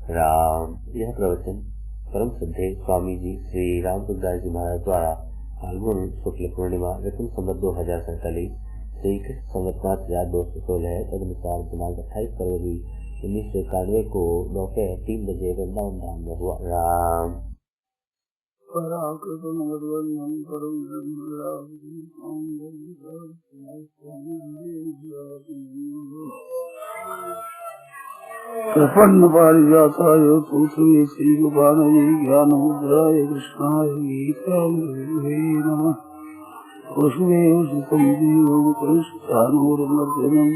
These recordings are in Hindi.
राम। यह प्रवचन परम श्रद्धेय स्वामी जी श्री रामचंद्र जी महाराज द्वारा फाल्गुन शुक्ल पूर्णिमा विक्रम संवत 2047 श्री कृष्ण संवत 5216 है। तदनुसार दिनांक 28 फरवरी 1991 को दोपहर 3 बजे वृंदावन धाम में हुआ। राम। प्रपन्न पारिजाताय तोत्रये श्री गोपालये ज्ञान मुद्राय कृष्णाय गीतामृते नमः। वसुदेव सुतं देवं कृष्णानोरमर्दनं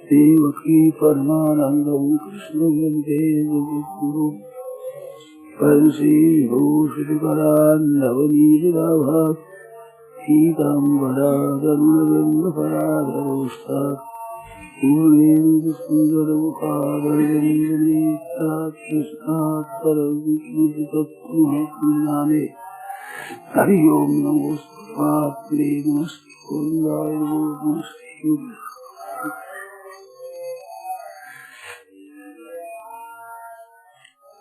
देवकी परमानन्दं कृष्णं वन्दे जगद्गुरुं। पंसीभूषितकरान्नवनीलाभात् पीताम्बरादन्नबिम्बफलाधरोष्टात् पूर्णेन्दु सुन्दरमुखादरविन्दनेत्रात् कृष्णात् परं विष्णुतत्त्वमज्ञाने। हरि ओं नमोऽस्तु परमात्मने नमस्ते गोविन्दाय नमस्ते।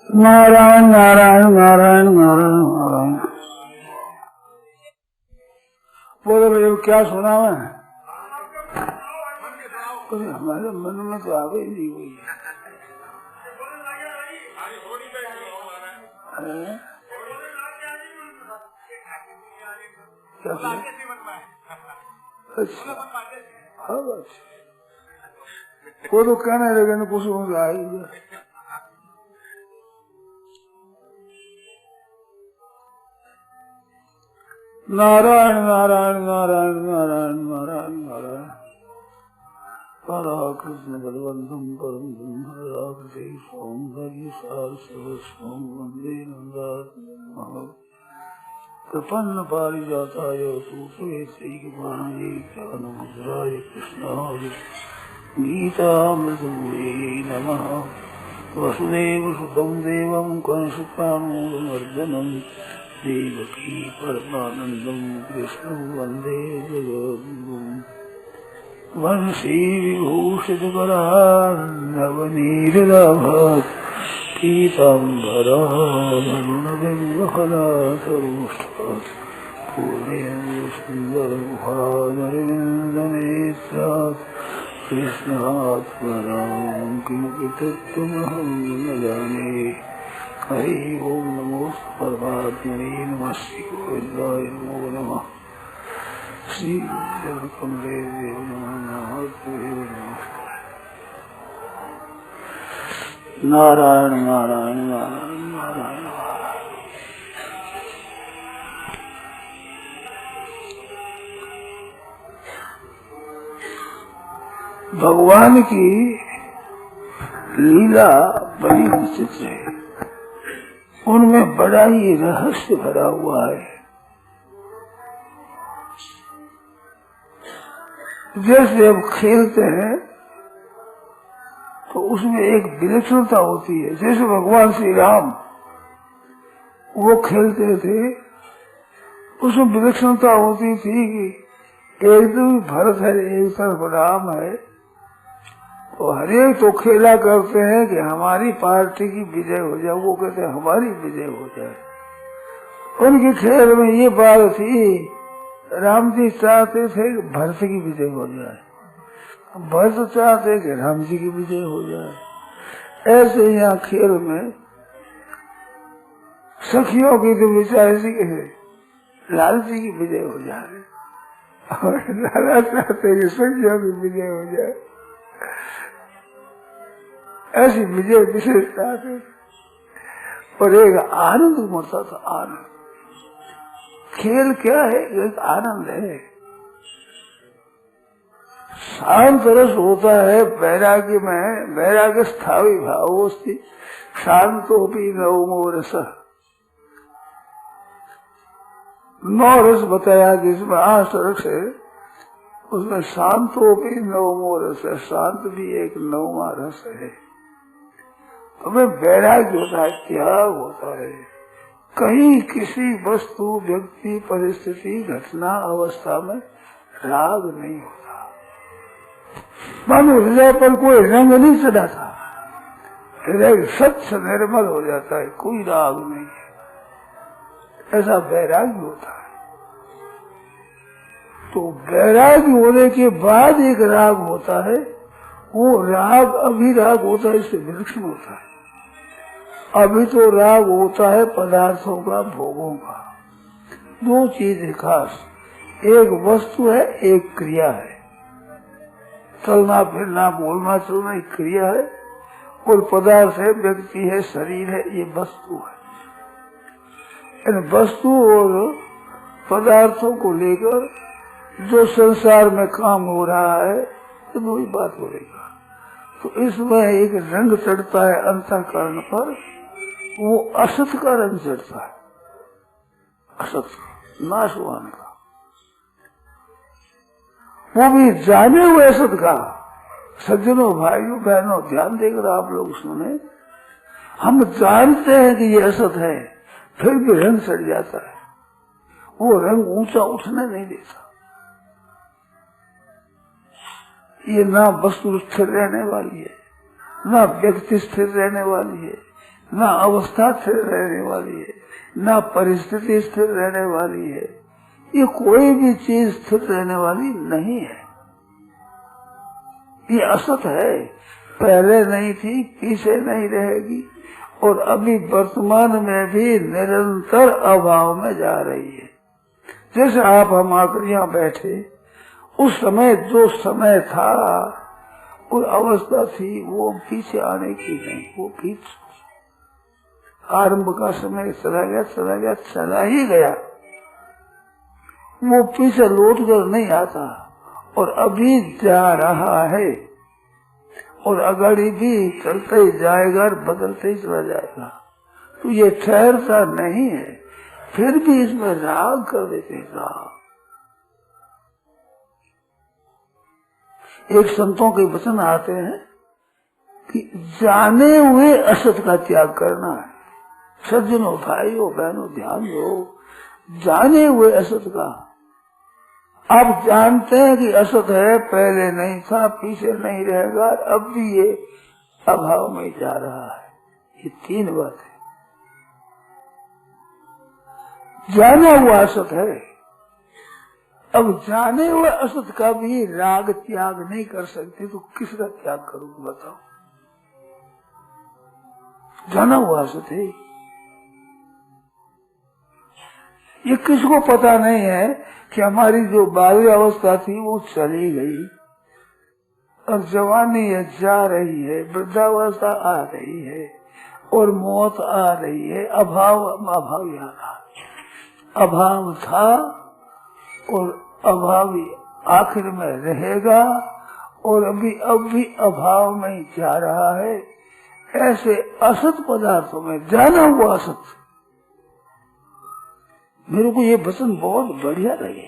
नारायण नारायण नारायण नारायण नारायण। बोलो भाई क्या सुना मैं? हमारे मन में तो आगे ही नहीं हुई है। अच्छा वो तो कहने लगे न कुछ मुझे आएगी। नारायण नारायण नारायण नारायण नारायण नारायण। परा कृष्ण बलवंतम परम ब्रह्म राधे सौंदर्य सार सर्वस्वं वंदे नंदात्महं। प्रपन्न पारिजाताय तोत्रये श्रीगोपालये ज्ञानमुद्राय कृष्णाय गीतामृते नमः। वसुदेव सुतं देवं कंसचाणूरमर्दनं देवकी परमानन्दं कृष्णं वन्दे जगद्गुरुं। वंशी विभूषितकरान्नवनीलाभात् पीताम्बरादरुणबिम्बफलाधरोष्टात् पूर्णेन्दु सुन्दरमुखादरविन्दनेत्रात् कृष्णात् परं किमपि तत्त्वमहं न जाने। हरि ओं नमोऽस्तु परमात्मने नमस्ते गोविन्दाय नमो नमः। श्री कमले देव नारायण नारायण नारायण नारायण। भगवान की लीला बड़ी विचित्र है। उनमें बड़ा ही रहस्य भरा हुआ है। जैसे अब खेलते हैं तो उसमें एक विलक्षणता होती है। जैसे भगवान श्री राम वो खेलते थे उसमें विलक्षणता होती थी कि एक तो भरत है एक तरफ राम है। तो हरेक तो खेला करते हैं कि हमारी पार्टी की विजय हो जाए, वो कहते हैं हमारी विजय हो जाए। उनके खेल में ये बात थी राम जी चाहते थे कि भरत की विजय हो जाए, भरत चाहते कि राम जी की विजय हो जाए। ऐसे यहाँ खेल में सखियों की तो विचार है लाल जी की विजय हो जाए और लाला चाहते कि सखियों की विजय हो जाए। ऐसी विजय विशेषता थी और एक आनंद उमड़ता था। आनंद खेल क्या है? एक आनंद है। शांत रस होता है वैराग्य में। वैराग्य स्थावी भावोस्ति शांतोपि नवमो रस। 9 रस बताया जिसमें 8 रस है उसमें शांतोपि नवमो रस है। शांत भी एक 9वां रस है। हमें वैराग्य होता है, त्याग होता है। कहीं किसी वस्तु व्यक्ति परिस्थिति घटना अवस्था में राग नहीं होता। मानो हृदय पर कोई रंग नहीं चढ़ा था। हृदय स्वच्छ निर्मल हो जाता है, कोई राग नहीं है, ऐसा वैराग्य होता है। तो वैराग्य होने के बाद एक राग होता है, वो राग अभिराग होता है, इससे विलक्षण होता है। अभी तो राग होता है पदार्थों का, भोगों का। दो चीज है खास, एक वस्तु है, एक क्रिया है। चलना फिरना बोलना चलना एक क्रिया है, और पदार्थ है, व्यक्ति है, शरीर है, ये वस्तु है। इन वस्तु और पदार्थों को लेकर जो संसार में काम हो रहा है, तो वही बात हो रहेगा। तो इसमें एक रंग चढ़ता है अंतःकरण पर, वो असत का रंग चढ़ता है, असत नाशवान का, वो भी जाने हुए असत का। सज्जनों भाइयों बहनों ध्यान देकर आप लोग सुने, हम जानते हैं कि ये असत है, फिर भी रंग चढ़ जाता है। वो रंग ऊंचा उठने नहीं देता। ये ना वस्तु स्थिर रहने वाली है, ना व्यक्ति स्थिर रहने वाली है, ना अवस्था स्थिर रहने वाली है, ना परिस्थिति स्थिर रहने वाली है। ये कोई भी चीज स्थिर रहने वाली नहीं है। ये असत है, पहले नहीं थी, पीछे नहीं रहेगी, और अभी वर्तमान में भी निरंतर अभाव में जा रही है। जैसे आप हम आकर यहाँ बैठे, उस समय जो समय था, और अवस्था थी, वो पीछे आने की नहीं, वो पीछे आरंभ का समय चला गया, चला गया, चला ही गया। वो पीछे लौट कर नहीं आता, और अभी जा रहा है, और अगाड़ी भी चलते ही जाएगा और बदलते ही चला जाएगा। तो ये ठहरता नहीं है, फिर भी इसमें राग कर देते हैं, राग। एक संतों के वचन आते हैं कि जाने हुए असत का त्याग करना है। सज्जनों भाइयों बहनों ध्यान दो, जाने हुए असत का। आप जानते हैं कि असत है, पहले नहीं था, पीछे नहीं रहेगा, अब भी ये अभाव में जा रहा है। ये तीन बात है। जाना हुआ असत है। अब जाने हुए असत का भी राग त्याग नहीं कर सकते, तो किसका त्याग करूं बताओ? जाना हुआ असत है। ये किसको पता नहीं है कि हमारी जो बाल्य अवस्था थी वो चली गई, और जवानी है जा रही है, वृद्धावस्था आ रही है, और मौत आ रही है। अभाव याद आ, अभाव था और अभाव आखिर में रहेगा, और अभी अभाव में जा रहा है। ऐसे असत पदार्थों में जाना हुआ असत, मेरे को ये वचन बहुत बढ़िया लगे।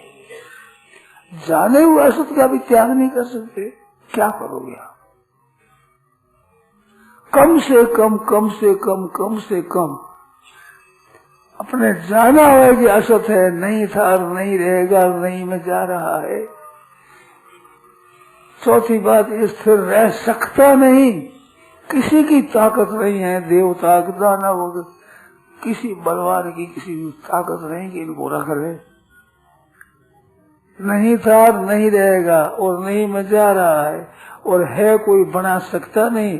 जाने हुए असत का भी त्याग नहीं कर सकते, क्या करोगे आप? कम से कम, कम से कम, कम से कम अपने जाना हुआ कि असत है, नहीं था और नहीं रहेगा और नहीं में जा रहा है। चौथी बात, ये स्थिर रह सकता नहीं, किसी की ताकत नहीं है, देवता दानव किसी बलवान की किसी की ताकत नहीं कि इनको रख ले। नहीं था और नहीं रहेगा, और नहीं में जा रहा है, और है कोई बना सकता नहीं,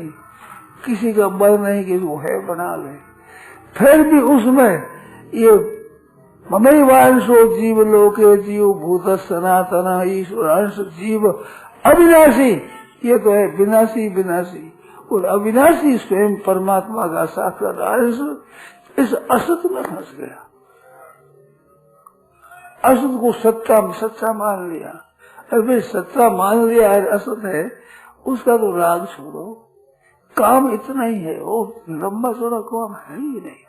किसी का बल नहीं कि वो है बना ले। फिर भी उसमें ये ममैवांशो जीव लोके जीव भूत सनातन ईश्वरांश जीव अविनाशी, ये तो है विनाशी विनाशी, और अविनाशी स्वयं परमात्मा का साक्षात अंश इस असत में फंस गया। असत को सच्चा मान लिया, अरे सच्चा मान लिया है, असत है, उसका तो राग छोड़ो। काम इतना ही है, वो लंबा चौड़ा काम है ही नहीं।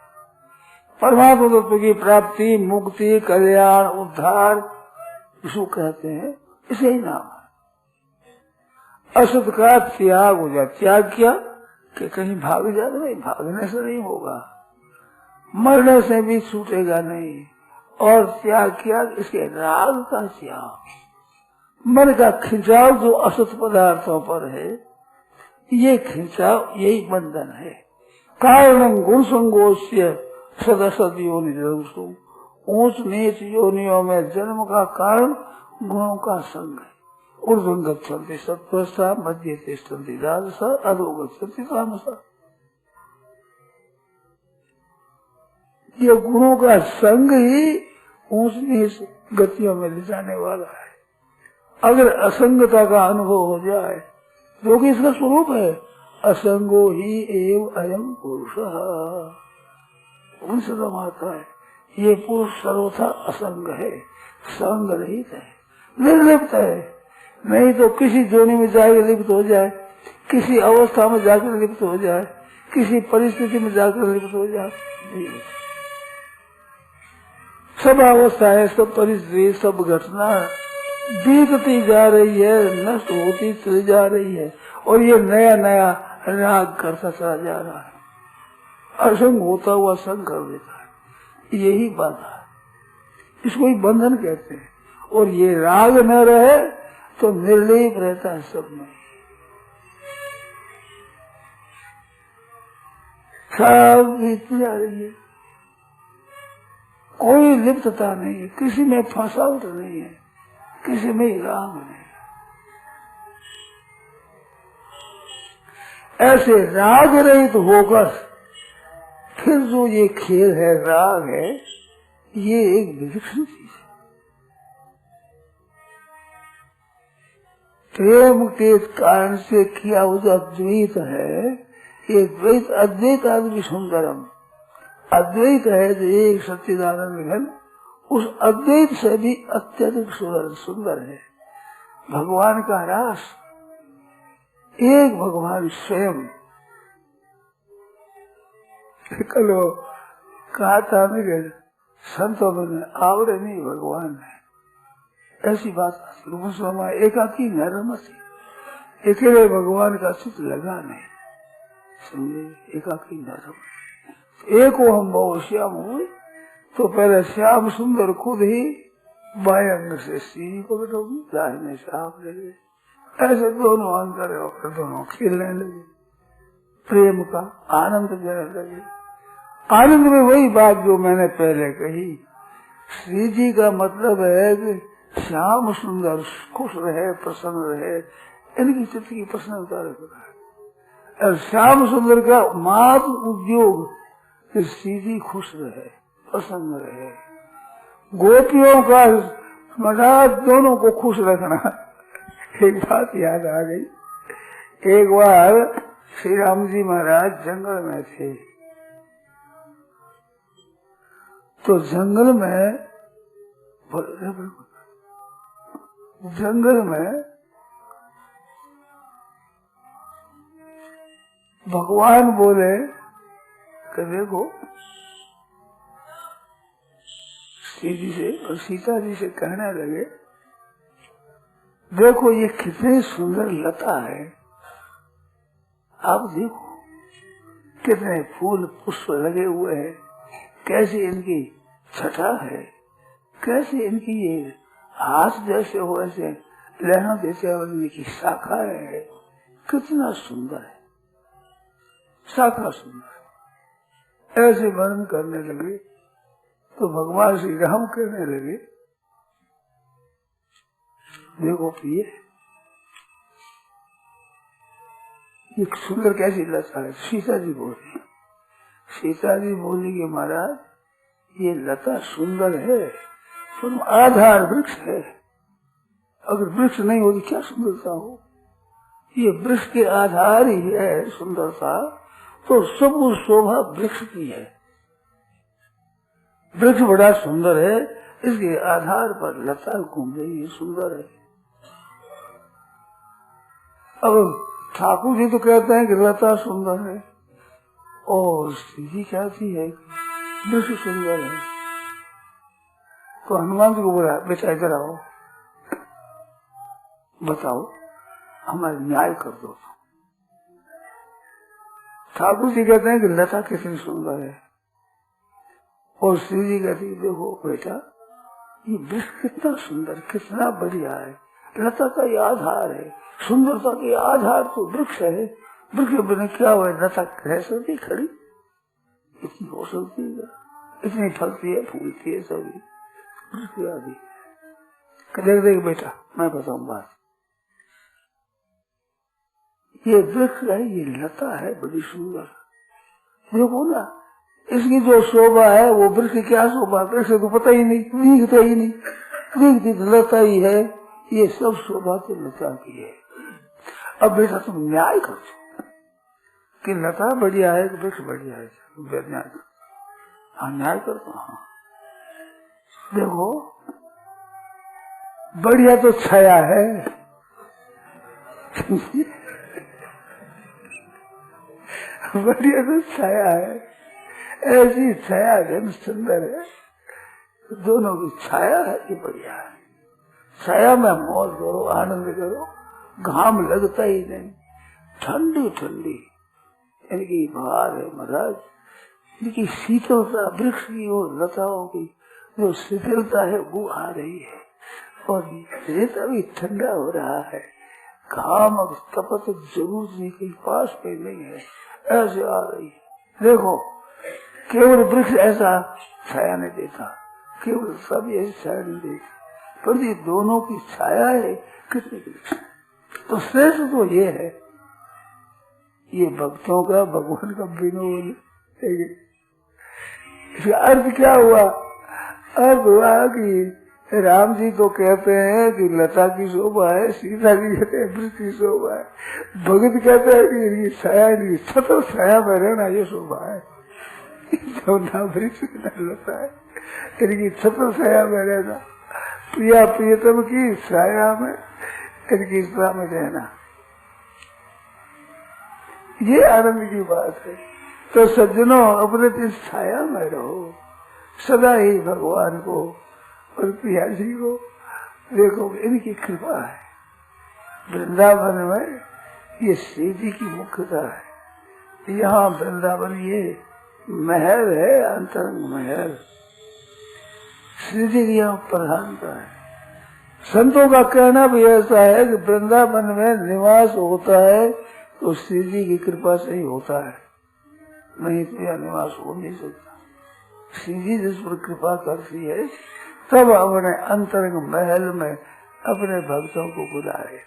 परमात्मा तत्व की प्राप्ति, मुक्ति, कल्याण, उद्धार, इसको कहते हैं, इसे ही नाम है। असत का त्याग हो जाए। त्याग किया कि कहीं भाग जाए, नहीं, भागने से नहीं होगा, मरने से भी छूटेगा नहीं। और त्याग किया इसके राग का त्याग, मन का खिंचाव जो असत पदार्थों पर है, ये खिंचाव यही बंधन है। कारण गुण संगोष्य सदसद योनि जन्म, ऊंच नीच योनियों में जन्म का कारण गुणों का संग है। ऊर्ध्वं गच्छन्ति सत्वरसा, मध्ये तिष्ठन्ति राजसा, अधो गच्छन्ति तामसा। ये गुणों का संग ही ऊंच नीच गतियों में ले जाने वाला है। अगर असंगता का अनुभव हो जाए, जो कि इसका स्वरूप है, असंगो ही एव अयम पुरुष, उनसे आता है ये पुरुष सर्वथा असंग है, संग रहित है, निर्लिप्त है। नहीं तो किसी जोनी में जाकर लिप्त हो जाए, किसी अवस्था में जाकर लिप्त हो जाए, किसी परिस्थिति में जाकर लिप्त हो जाए। सब अवस्थाएं, सब परिस्थिति, सब घटना बीतती जा रही है, नष्ट होती चली जा रही है, और ये नया नया राग करता चला जा रहा है। असंग होता हुआ संग कर देता है, यही बाधा है, इसको ही बंधन कहते हैं। और ये राग न रहे तो निर्लेप रहता है सब में, सब बीत जा रही है, कोई लिप्तता नहीं है, किसी में फंसावट नहीं है, किसी में राग नहीं। ऐसे राग रहित होकर फिर जो ये खेल है, राग है, ये एक विलक्षण चीज है। प्रेम के कारण से किया हुआ जो अद्वैत है, ये द्वैत अद्वैत आदि सुंदरम, अद्वैत है जो एक सच्चिदानंद घन, उस अद्वैत से भी अत्यधिक सुंदर है। भगवान का रास, एक भगवान स्वयं। कल कहा था मेरे संतों में, आवड़े नहीं भगवान है, ऐसी बात एकाकी नरमसी, अकेले भगवान का चित्त लगा नहीं, समझे, एकाकी नरम। एक वो हम बहु श्याम हुए तो पहले श्याम सुंदर खुद ही बाएं अंग से सीढ़ी को बैठोगी, दाहिने से आप लगे, ऐसे दोनों अंतर होकर दोनों खेलने लगे, प्रेम का आनंद देने लगे। आनंद में वही बात जो मैंने पहले कही, श्री जी का मतलब है कि श्याम सुंदर खुश रहे, प्रसन्न रहे, इनकी चित्त की प्रसन्नता रहे। और श्याम सुंदर का मात्र उद्योग कि श्री जी खुश रहे, प्रसन्न रहे। गोपियों का मजाक दोनों को खुश रखना। एक बात याद आ गई, एक बार श्री राम जी महाराज जंगल में थे, तो जंगल में भगवान बोले कि देखो, श्री जी से और सीता जी से कहने लगे, देखो ये कितनी सुंदर लता है, आप देखो कितने फूल पुष्प लगे हुए हैं, कैसी इनकी छटा है, कैसी इनकी ये हाथ जैसे हो ऐसे लहरों जैसे इनकी शाखा है, कितना सुंदर है, शाखा सुंदर। ऐसे वर्णन करने लगे तो भगवान श्री राम कहने लगे, देखो प्रिय, ये सुंदर कैसी लता है। सीता जी बोली, कि महाराज ये लता सुंदर है, तुम आधार वृक्ष है, अगर वृक्ष नहीं होती क्या सुंदरता हो, ये वृक्ष के आधार ही है सुंदरता, तो सब शोभा वृक्ष की है। वृक्ष बड़ा सुंदर है, इसके आधार पर लता घूम रही है, सुंदर है। अब ठाकुर जी तो कहते हैं कि लता सुंदर है, और श्री जी कहती है वृक्ष सुंदर है। तो हनुमान जी को बोला, बेटा इधर आओ, बताओ हमारे न्याय कर दो। ठाकुर जी कहते हैं कि लता कितनी सुंदर है, और श्री जी कहती है देखो बेटा ये वृक्ष कितना सुंदर, कितना बढ़िया है, लता का ये आधार है, सुंदरता के आधार तो वृक्ष है, वृक्ष बिना क्या हुआ, लता रह सकती खड़ी, इतनी हो सकती है, इतनी फलती है फूलती है सभी वृक्ष आदि। देख देख बेटा मैं बताऊं बात, ये वृक्ष है, ये लता है बड़ी सुंदर, देखो ना इसकी जो शोभा है वो वृक्ष की क्या शोभा, वृक्ष तो पता ही नहीं, दिखता ही नहीं, दिखती तो लता ही है, ये सब शोभा तो लता की है। अब बेटा तुम न्याय कर दो कि लता बढ़िया है कि वृक्ष बढ़िया है, न्याय कर, हाँ न्याय कर दो। हाँ देखो बढ़िया तो छाया है बढ़िया तो छाया है, ऐसी छाया घन सुंदर है, दोनों की छाया है कि बढ़िया है। छाया में मौज करो, आनंद करो, घाम लगता ही नहीं, ठंडी ठंडी इनकी बहार है महाराज, इनकी शीतलता वृक्ष की और लताओं की जो शीतलता है वो आ रही है, और रेता भी ठंडा हो रहा है, घाम और तपत जरूर नहीं, कहीं पास में नहीं है, ऐसे आ रही है। देखो केवल वृक्ष ऐसा छाया नहीं देता, केवल सब ऐसी छाया नहीं देती, पर ये दोनों की छाया है कितने वृक्ष। तो श्रेष्ठ तो ये है, ये भक्तों का भगवान का विनोद। इसका अर्थ क्या हुआ, अर्थ हुआ कि राम जी तो कहते हैं कि लता की शोभा है, सीता जी कहते हैं वृक्ष की शोभा है, भगत कहते हैं कि ये छाया नहीं, छत्र छाया में रहना ये शोभा है, जो ना वृक्ष ना लता है, इनकी छत्र छाया में रहना, प्रिया प्रियतम की छाया में इनकी सदा में रहना, ये आनंद की बात है। तो सज्जनों अपने इस छाया में रहो, सदा ही भगवान को और प्रिया जी को देखो, इनकी कृपा है। वृंदावन में ये श्री जी की मुख्यता है, यहाँ वृंदावन ये महल है, अंतरंग महल, श्री जी की यहाँ प्रधानता है। संतों का कहना भी ऐसा है कि वृंदावन में निवास होता है तो श्री जी की कृपा से ही होता है, नहीं तो यह निवास हो नहीं सकता। श्री जी जिस पर कृपा करती है तब अपने अंतरंग महल में अपने भक्तों को बुलाए,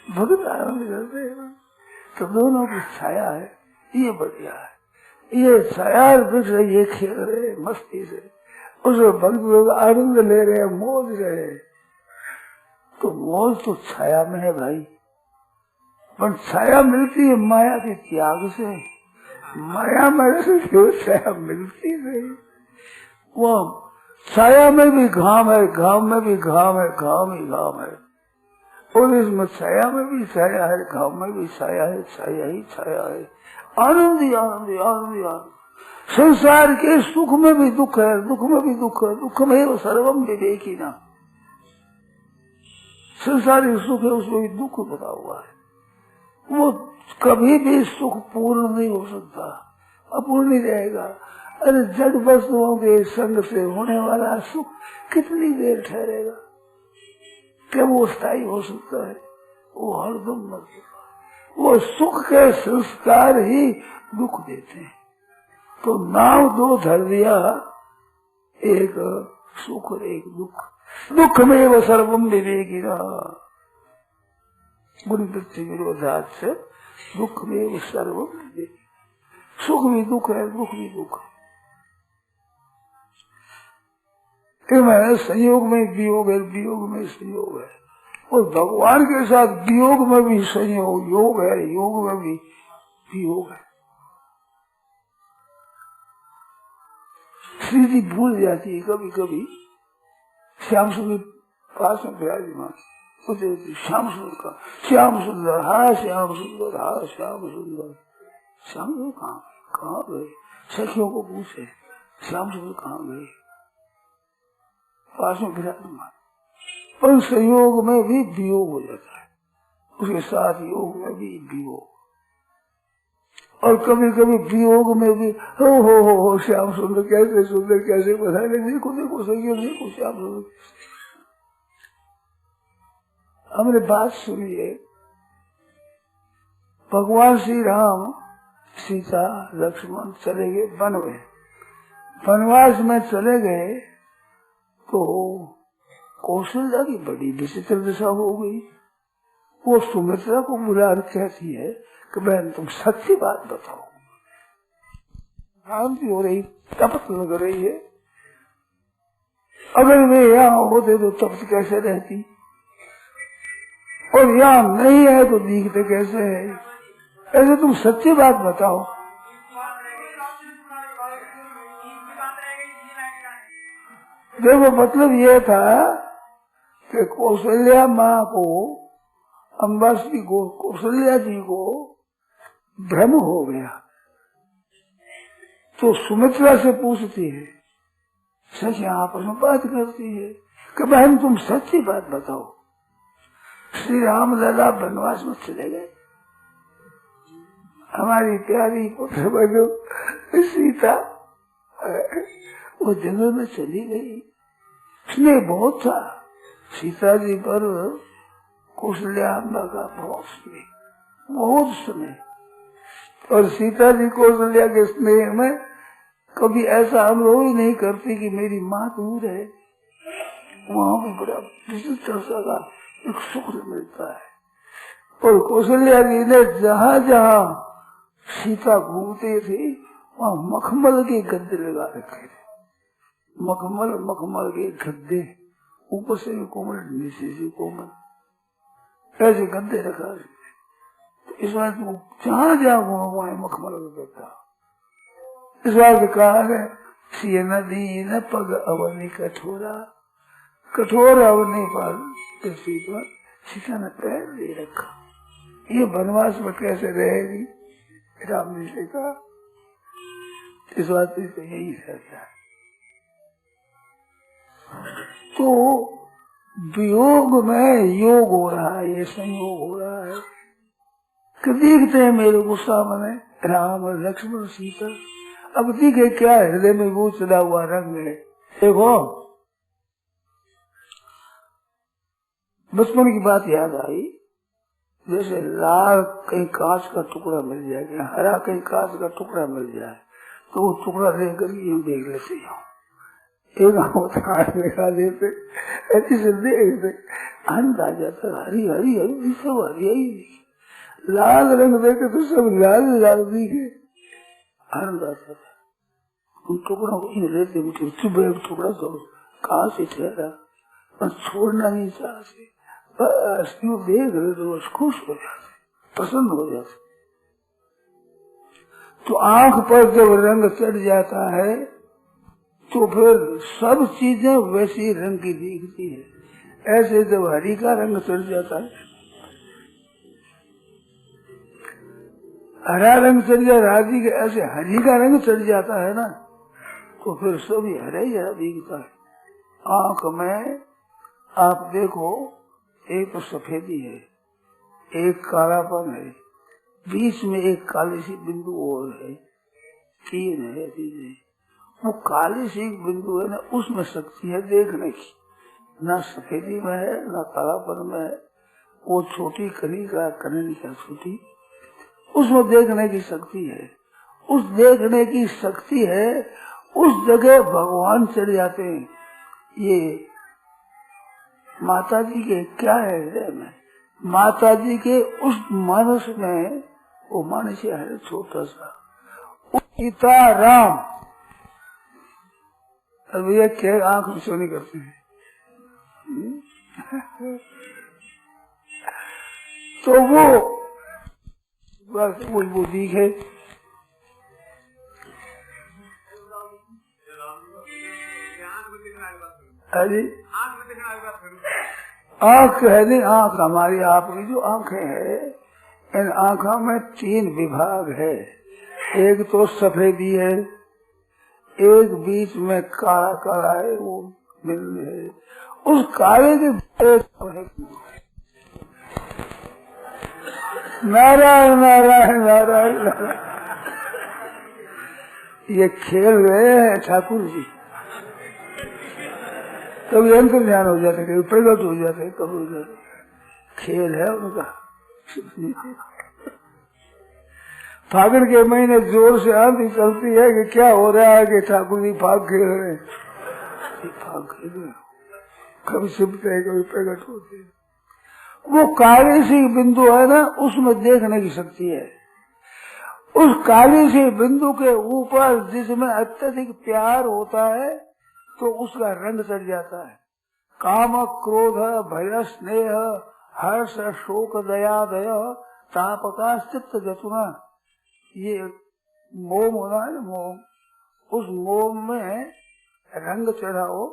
भक्त आनंद करते हैं, तो दोनों की छाया है, ये बढ़िया है। ये छाया वृक्ष ये खेल रहे मस्ती से, उस भक्त लोग आनंद ले रहे, मौज रहे, तो मौज तो छाया में है भाई, पर छाया मिलती है माया के त्याग से, माया में छाया मिलती नहीं। वो छाया में भी घाम है, घाम में भी घाम है, घाम ही घाम है, और इसमें छाया में भी छाया है, घाम में भी छाया है, छाया ही छाया है, आनंद ही आनंद ही आनंद ही आनंद। संसार के सुख में भी दुख है, दुख में भी दुख है, दुख में वो सर्वम विवेकी ना, संसारिक सुख है उसमें भी दुख बता हुआ है, वो कभी भी सुख पूर्ण नहीं हो सकता, अपूर्ण ही रहेगा। अरे जड़ वस्तुओं के संग से होने वाला सुख कितनी देर ठहरेगा, क्या वो स्थायी हो सकता है, वो हरदम मर सकता। वो सुख के संस्कार ही दुख देते हैं, तो नाव दो धर दिया, एक सुख और एक दुख, दुख में वो सर्वम विवेकी गुणवृत्ति विरोधात से दुख में वो सर्वम विवेकी, सुख भी दुख है, दुख भी दुख है, संयोग में वियोग है, वियोग में संयोग है, और भगवान के साथ वियोग में भी संयोग, योग है, योग में भी वियोग है। श्री जी भूल जाती है कभी कभी, श्याम सुंदर पास में विराजमान, श्याम सुंदर का श्याम सुंदर, हा श्याम सुंदर, हा श्याम सुंदर, श्याम सुंदर कहाँ गए, सखियों को पूछे श्याम सुंदर कहाँ गए, पास में विराजमान, पर संयोग में भी वियोग हो जाता है, उसके साथ योग में भी वियोग, और कभी कभी वियोग में भी हो श्याम सुंदर कैसे बता रहे, देखो देखो सही देखो श्याम सुंदर। हमने बात सुनी है, भगवान श्री राम सीता लक्ष्मण चले गए वन में, वनवास में चले गए तो कौशल्या की बड़ी विचित्र दशा हो गई। वो सुमित्रा को बुला कहती है कि बहन तुम सच्ची बात बताओ, शांति हो रही, तपत लग रही है, अगर वे यहाँ होते तो तपत कैसे रहती, और यहाँ नहीं है तो दिखते कैसे है, ऐसे तुम सच्ची बात बताओ। देखो मतलब ये था कि कौशल्या माँ को, अम्बासी को, कौशल्या जी को भ्रम हो गया, तो सुमित्रा से पूछती है, सच आपस में बात करती है कि बहन तुम सच्ची बात बताओ, श्री राम लला वनवास में चले गए, हमारी प्यारी पुत्र बनो सीता वो जंगल में चली गई, स्नेह बहुत था सीता जी पर, कौशल्या अम्बा का बहुत स्नेह, और सीता जी कौशल्या के स्नेह में कभी ऐसा अनुभव ही नहीं करती कि मेरी माँ दूर है, वहाँ भी बड़ा विचित्र सा का एक सुख मिलता है। और कौशल्या जी ने जहाँ जहाँ सीता घूमते थे वहाँ मखमल के गद्दे लगा रखे थे, मखमल के गद्दे, ऊपर से भी कोमल नीचे से कोमल, ऐसे गद्दे रखा। तो इस बार तुम जहाँ जहाँ घूमो वहाँ मखमल का गद्दा। इस बार कहा है सी नदी न पग अवनी कठोरा, कठोर अवनी पर सीता ने पैर दे रखा। ये वनवास में कैसे रहेगी, राम जी से कहा। इस बात पे तो यही रहता है। तो वियोग में योग हो रहा है, ये संयोग हो रहा है कि देखते हैं मेरे को सामने राम लक्ष्मण सीता, अब दिखे क्या हृदय में वो चला हुआ रंग है। देखो बचपन की बात याद आई, जैसे लाल कहीं कांच का टुकड़ा मिल जाएगा, हरा कहीं कांच का टुकड़ा मिल जाए तो वो टुकड़ा लेकर यूं देख लेते हो, एक दिखा देते, ऐसे देखते आनंद आ जाता, हरी हरी हरी सब हरी, लाल रंग देखे तो सब लाल लाल दिखे, आनंद आता था। उन टुकड़ों को इन लेते टुकड़ा तो कहाँ से ठहरा, पर छोड़ना नहीं चाहते, बस क्यों देख रहे तो बस खुश हो जाते, पसंद हो जाते। तो आंख पर जब रंग चढ़ जाता है तो फिर सब चीजें वैसी रंग की दिखती है। ऐसे जब हरी का रंग चढ़ जाता है, हरा रंग चढ़ जाए राजी के, ऐसे हरी का रंग चढ़ जाता है ना, तो फिर सभी हरा ही हरा दिखता है। आंख में आप देखो, एक तो सफेदी है, एक कालापन है, बीच में एक काली सी बिंदु और है, तीन है चीजें। वो काली सी बिंदु है ना, उसमें शक्ति है देखने की, ना सफेदी में है ना कालापन में है। वो छोटी कनिका छोटी, उसमें देखने की शक्ति है। उस देखने की शक्ति है, उस जगह भगवान चढ़ जाते हैं। ये माता जी के क्या है हृदय में, माता जी के उस मानस में, वो मानस है छोटा सा, सीता राम। अब ये क्या आंख में सोनी करते हैं तो वो बस वो दिखे। अरे आँख है नहीं, आँख हमारी आपकी जो आँखें है, इन आँखों में तीन विभाग है। एक तो सफेदी है, एक बीच में काला काला है, वो बिंदु है। उस काले के नारायण नारायण नारायण नारायण, ये खेल रहे हैं ठाकुर जी। कभी अंतर ध्यान हो जाते, कभी प्रगट हो जाते, कभी हो जाते, खेल है उनका। फागुन के महीने जोर से आंधी चलती है कि क्या हो रहा है कि ठाकुर जी फाग खेल रहे हैं, फाग खेल रहे, कभी छिपते हैं कभी प्रकट होते हैं। वो काली सी बिंदु है ना, उसमें देखने की शक्ति है। उस काली सी बिंदु के ऊपर जिसमें अत्यधिक प्यार होता है तो उसका रंग चढ़ जाता है। काम क्रोध भय स्नेह हर्ष शोक दया दया तापका चित्त जतुना, ये मोम होना है, मोम, उस मोम में रंग चढ़ाओ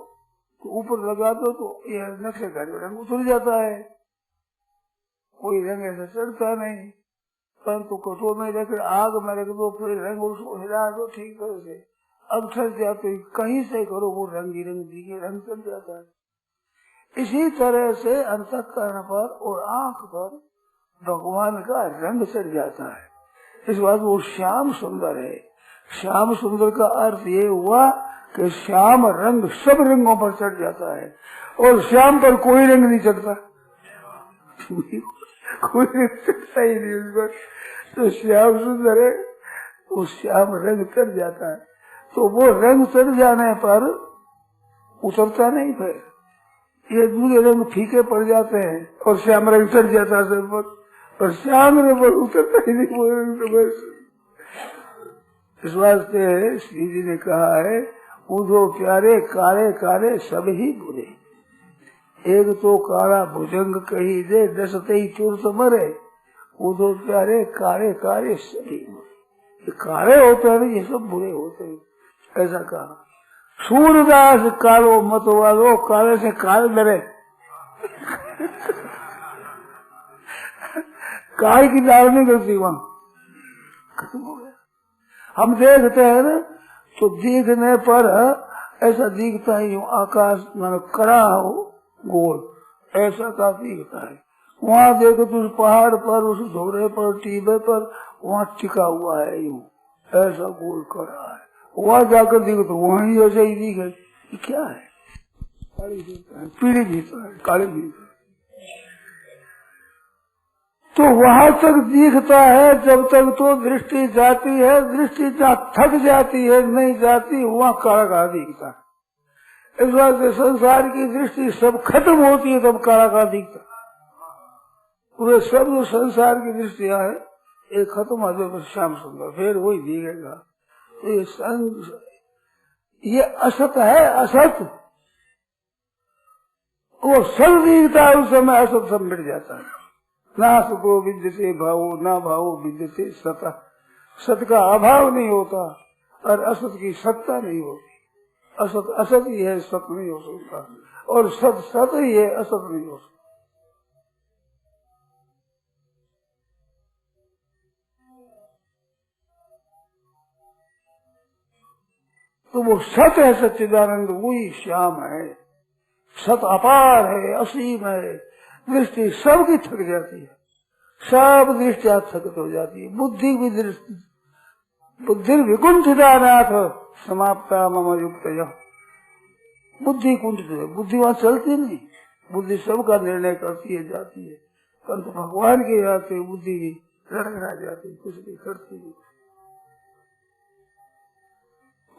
तो ऊपर लगा दो तो ये नक्शे का रंग उतर जाता है। कोई रंग ऐसा चढ़ता नहीं, परंतु कटोर में रख आग में रख दो, फिर रंग उसको हिला दो ठीक तरह से, अब ठस जाते कहीं से करो वो रंग ही रंग दिखे, रंग चढ़ जाता है। इसी तरह से अंतःकरण पर और आंख पर भगवान का रंग चढ़ जाता है। इस बात वो श्याम सुंदर है। श्याम सुंदर का अर्थ ये हुआ कि श्याम रंग सब रंगों पर चढ़ जाता है, और श्याम पर कोई रंग नहीं चढ़ता, कोई रंग चढ़ता ही नहीं उस पर। तो श्याम सुंदर है, वो श्याम रंग चढ़ जाता है। तो वो रंग चढ़ जाने पर उतरता नहीं, फिर ये दूसरे रंग फीके पड़ जाते हैं और श्याम रंग चढ़ जाता है सब पर, और श्याम रंग पर उतरता ही नहीं वो रंग। तो बस इस वास्ते श्री जी ने कहा है, उधो प्यारे काले काले सब ही बुरे, एक तो काला भुजंग कही दे दसते ही चुरत मरे, उधो प्यारे काले काले सभी बुरे। काले होते हैं ये सब बुरे होते हैं, ऐसा कहा। सूरदास कालो मत वालो, काले से काल डरे, काल की दाल नहीं करती वहां, खत्म हो गया। हम देखते हैं ना तो देखने पर ऐसा दिखता है आकाश मानो कड़ा हो गोल, ऐसा का दिखता है। वहाँ देखो तो उस पहाड़ पर, उस धोरे पर, टीबे पर, वहाँ टिका हुआ है यूं, ऐसा गोल कड़ा है। वहाँ जाकर देखो तो वहीं ऐसे ही दिखे, क्या है, पीली भीतर है, काली भीतर। तो वहां तक दिखता है, जब तक तो दृष्टि जाती है, दृष्टि जहाँ थक जाती है नहीं जाती, वहाँ काला काला दिखता है। इस बात से संसार की दृष्टि सब खत्म होती है तब काला काला दिखता है। पूरे सब जो संसार की दृष्टियां है एक खत्म हो जाए श्याम सुंदर, फिर वही दिखेगा। ये असत है, असत वो सब दिखता है, उस समय असत सब मिट जाता है। ना सतो विद्यते भावो ना भावो विद्यते सता, सत का अभाव नहीं होता और असत की सत्ता नहीं होती। असत असत ही है, सत नहीं हो सकता, और सत सत ही है, असत नहीं हो सकता। तो वो सत है, सच्चिदानंद वही श्याम है। सत अपार है, असीम है, दृष्टि सबकी थक जाती है, सब दृष्टियां थकित हो जाती है। बुद्धि भी दृष्टि बुद्धि विकुंठितानाथ समाप्ता मम युक्त, बुद्धि कुंठित है, बुद्धि वहां चलती नहीं, बुद्धि सबका निर्णय करती है जाती है, परंतु भगवान के यहाँ से बुद्धि की लड़खड़ा जाती है, कुछ नहीं करती है।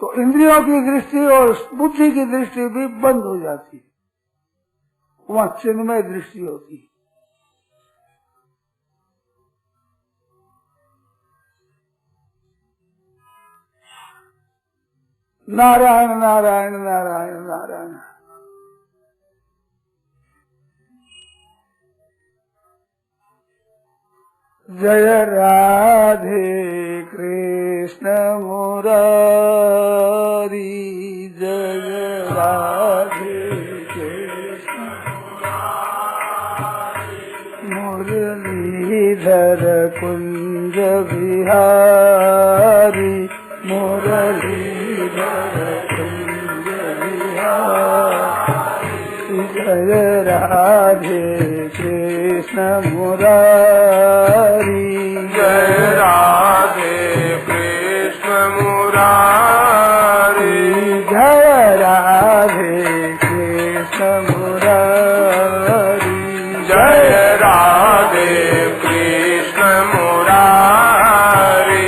तो इंद्रियों की दृष्टि और बुद्धि की दृष्टि भी बंद हो जाती है, वहां चिन्मय दृष्टि होती है। नारायण नारायण नारायण नारायण। जय राधे कृष्ण मुरारी, जय राधे कृष्ण मुरलीधर कुंज बिहारी, मुरलीधर कुंज बिहारी, जय राधे कृष्ण मुरारी, जय राधे कृष्ण मुरारी, जय राधे कृष्ण मुरारी, जय राधे कृष्ण मुरारी,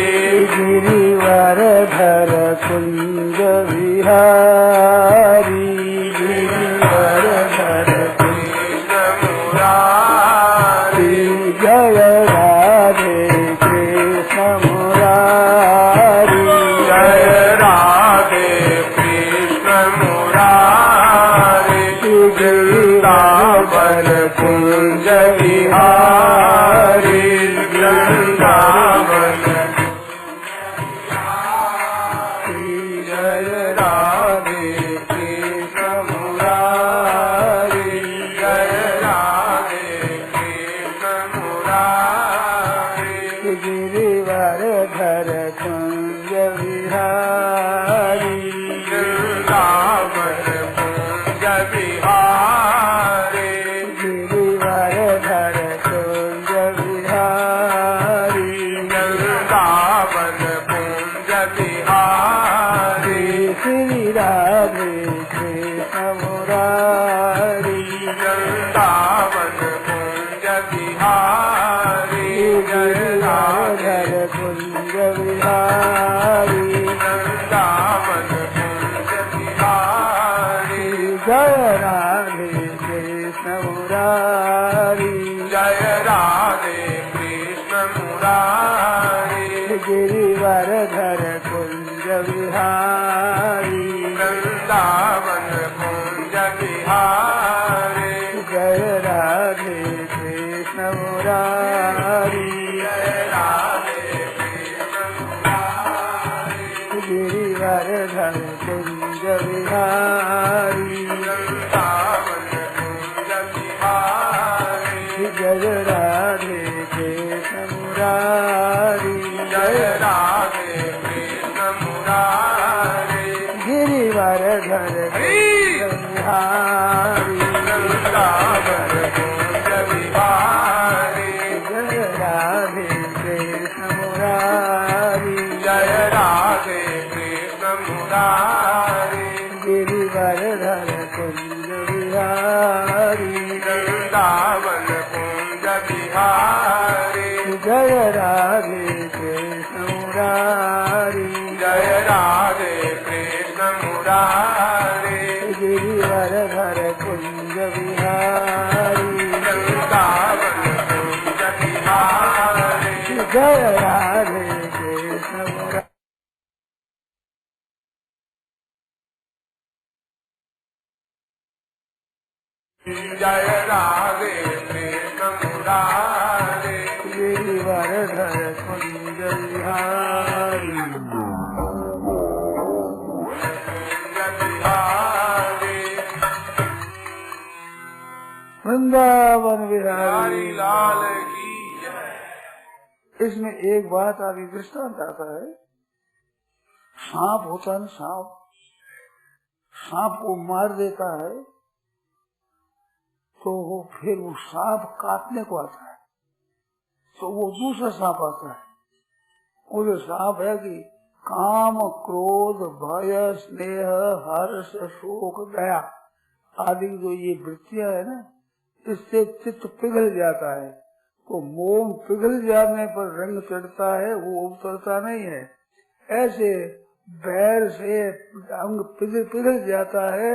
कुंज बिहारी वृंदावन कुंज बिहारी गिरिवरधर कुंज बिहारी वृंदावन कुंज बिहारी श्री राधे कृष्ण मुरारी वृंदावन कुंज बिहारी गिरिवरधर कुंज बिहारी वृंदावन कुंज बिहारी जय राधे कृष्ण मुरारी जय राधे कृष्ण मुरारी गिरिवरधर कुंज बिहारी वृंदावन कुंज बिहारी जय राधे कृष्ण मुरारी जय राधे कृष्ण मुरारी गिरिवरधर कुंज बिहारी वृंदावन कुंज बिहारी जय राधे कृष्ण मुरारी जय राधे कृष्ण मुरारी गिरिवरधर कुंज बिहारी वृंदावन कुंज बिहारी जय राधे कृष्ण मुरारी जय राधे कृष्ण मुरारी गिरिवरधर कुंज बिहारी वृंदावन कुंज बिहारी जय राधे कृष्ण मुरारी जय राधे कृष्ण मुरारी गिरिवरधर कुंज बिहारी वृंदावन कुंज बिहारी जय राधे कृष्ण मुरारी जय राधे कृष्ण मुरारी गिरिवरधर कुंज बिहारी कुंज बिहारी वृंदावन हरि बिहारी लाल की जय। इसमें एक बात आगे दृष्टांत आता है। सांप होता है ना, सांप को मार देता है तो फिर वो सांप काटने को आता है तो वो दूसरा सांप आता है। वो जो सांप है कि काम, क्रोध, भय, स्नेह, हर्ष, शोक, दया आदि जो ये वृत्तियां है ना, इससे चित्त पिघल जाता है। तो मोम पिघल जाने पर रंग चढ़ता है, वो उतरता नहीं है। ऐसे बैर से अंग पिघल जाता है